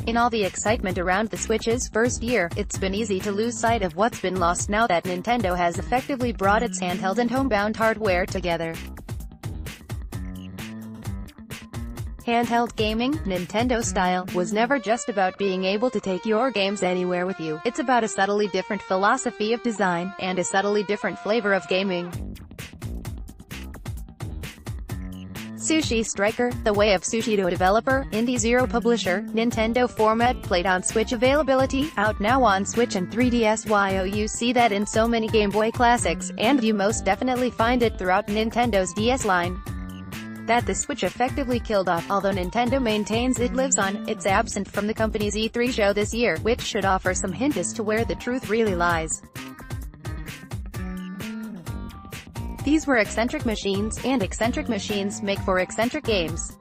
In all the excitement around the Switch's first year, it's been easy to lose sight of what's been lost now that Nintendo has effectively brought its handheld and homebound hardware together. Handheld gaming, Nintendo style, was never just about being able to take your games anywhere with you. It's about a subtly different philosophy of design, and a subtly different flavor of gaming. Sushi Striker, The Way of SushidoDeveloper, indieszeroPublisher, NintendoFormat, played on SwitchAvailability, out now on Switch and 3DS. You see that in so many Game Boy classics, and you most definitely find it throughout Nintendo's DS line. That the Switch effectively killed off, although Nintendo maintains it lives on, it's absent from the company's E3 show this year, which should offer some hint as to where the truth really lies. These were eccentric machines, and eccentric machines make for eccentric games.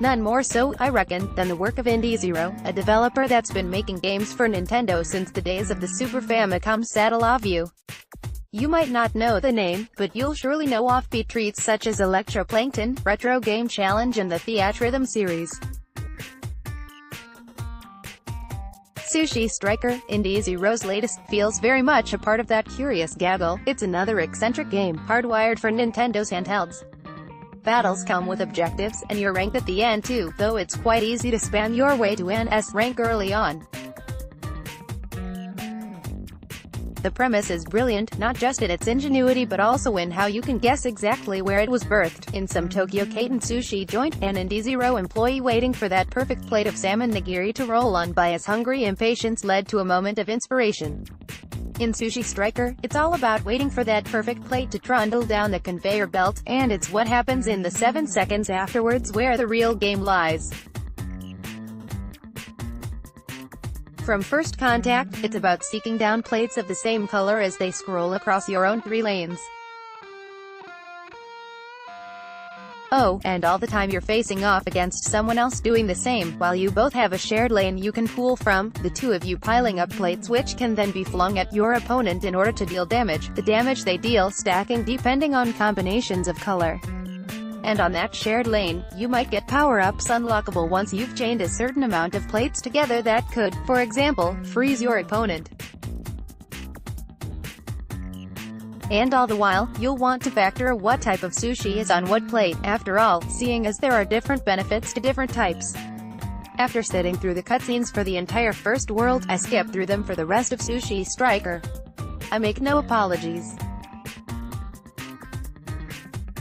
None more so, I reckon, than the work of indieZero, a developer that's been making games for Nintendo since the days of the Super Famicom Satellaview. You might not know the name, but you'll surely know offbeat treats such as Electroplankton, Retro Game Challenge and the Theatrhythm series. Sushi Striker, indieZero's latest, feels very much a part of that curious gaggle. It's another eccentric game, hardwired for Nintendo's handhelds. Battles come with objectives, and you're ranked at the end too, though it's quite easy to spam your way to an S rank early on. The premise is brilliant, not just in its ingenuity but also in how you can guess exactly where it was birthed, in some Tokyo Katen sushi joint, an indieZero employee waiting for that perfect plate of salmon nigiri to roll on by his hungry impatience led to a moment of inspiration. In Sushi Striker, it's all about waiting for that perfect plate to trundle down the conveyor belt, and it's what happens in the 7 seconds afterwards where the real game lies. From first contact, it's about seeking down plates of the same color as they scroll across your own 3 lanes. Oh, and all the time you're facing off against someone else doing the same, while you both have a shared lane you can pool from, the two of you piling up plates which can then be flung at your opponent in order to deal damage, the damage they deal stacking depending on combinations of color. And on that shared lane, you might get power-ups unlockable once you've chained a certain amount of plates together that could, for example, freeze your opponent. And all the while, you'll want to factor what type of sushi is on what plate, after all, seeing as there are different benefits to different types. After sitting through the cutscenes for the entire first world, I skip through them for the rest of Sushi Striker. I make no apologies.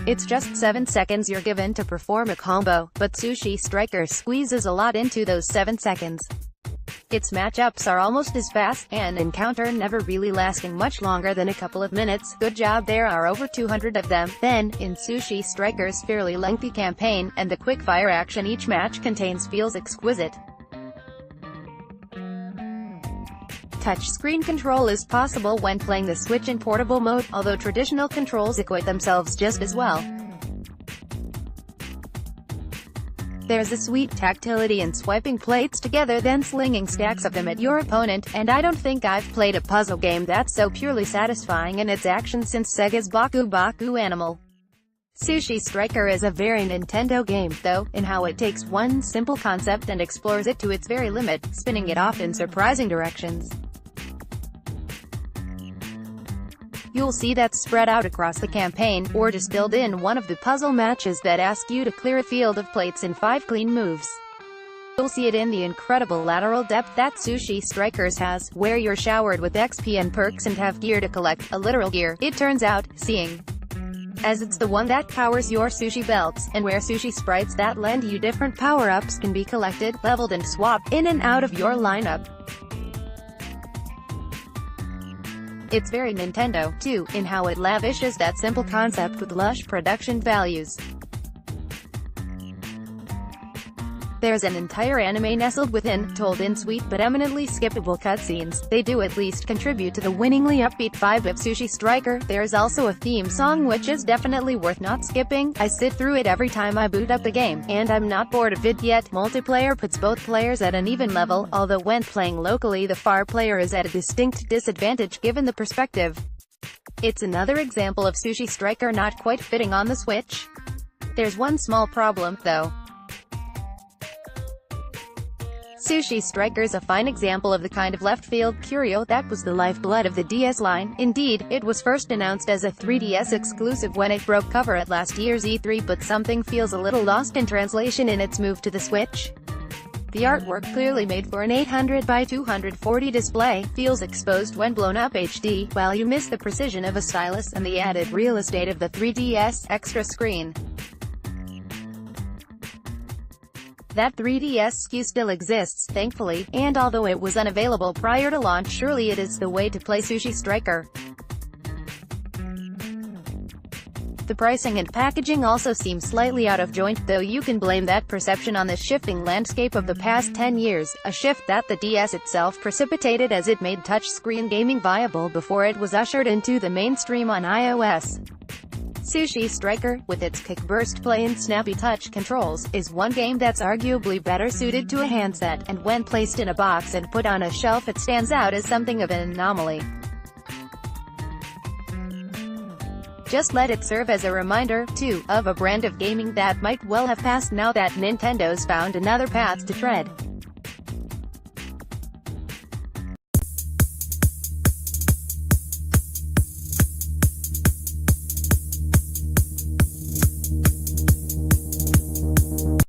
It's just 7 seconds you're given to perform a combo, but Sushi Striker squeezes a lot into those 7 seconds. Its matchups are almost as fast, an encounter never really lasting much longer than a couple of minutes. Good job, there are over 200 of them. Then, in Sushi Striker's fairly lengthy campaign, and the quick-fire action each match contains feels exquisite. Touchscreen control is possible when playing the Switch in portable mode, although traditional controls equate themselves just as well. There's a sweet tactility in swiping plates together then slinging stacks of them at your opponent, and I don't think I've played a puzzle game that's so purely satisfying in its action since Sega's Baku Baku Animal. Sushi Striker is a very Nintendo game, though, in how it takes one simple concept and explores it to its very limit, spinning it off in surprising directions. You'll see that spread out across the campaign, or distilled in one of the puzzle matches that ask you to clear a field of plates in 5 clean moves. You'll see it in the incredible lateral depth that Sushi Strikers has, where you're showered with XP and perks and have gear to collect, a literal gear, it turns out, seeing as it's the one that powers your sushi belts, and where sushi sprites that lend you different power-ups can be collected, leveled and swapped in and out of your lineup. It's very Nintendo, too, in how it lavishes that simple concept with lush production values. There's an entire anime nestled within, told in sweet but eminently skippable cutscenes. They do at least contribute to the winningly upbeat vibe of Sushi Striker. There's also a theme song which is definitely worth not skipping. I sit through it every time I boot up the game, and I'm not bored of it yet. Multiplayer puts both players at an even level, although when playing locally the far player is at a distinct disadvantage given the perspective. It's another example of Sushi Striker not quite fitting on the Switch. There's one small problem, though. Sushi Striker's a fine example of the kind of left-field curio that was the lifeblood of the DS line. Indeed, it was first announced as a 3DS exclusive when it broke cover at last year's E3, but something feels a little lost in translation in its move to the Switch. The artwork, clearly made for an 800 by 240 display, feels exposed when blown up HD, while you miss the precision of a stylus and the added real estate of the 3DS extra screen. That 3DS SKU still exists, thankfully, and although it was unavailable prior to launch, surely it is the way to play Sushi Striker. The pricing and packaging also seem slightly out of joint, though you can blame that perception on the shifting landscape of the past 10 years, a shift that the DS itself precipitated as it made touchscreen gaming viable before it was ushered into the mainstream on iOS. Sushi Striker, with its kick-burst play and snappy touch controls, is one game that's arguably better suited to a handset, and when placed in a box and put on a shelf it stands out as something of an anomaly. Just let it serve as a reminder, too, of a brand of gaming that might well have passed now that Nintendo's found another path to tread.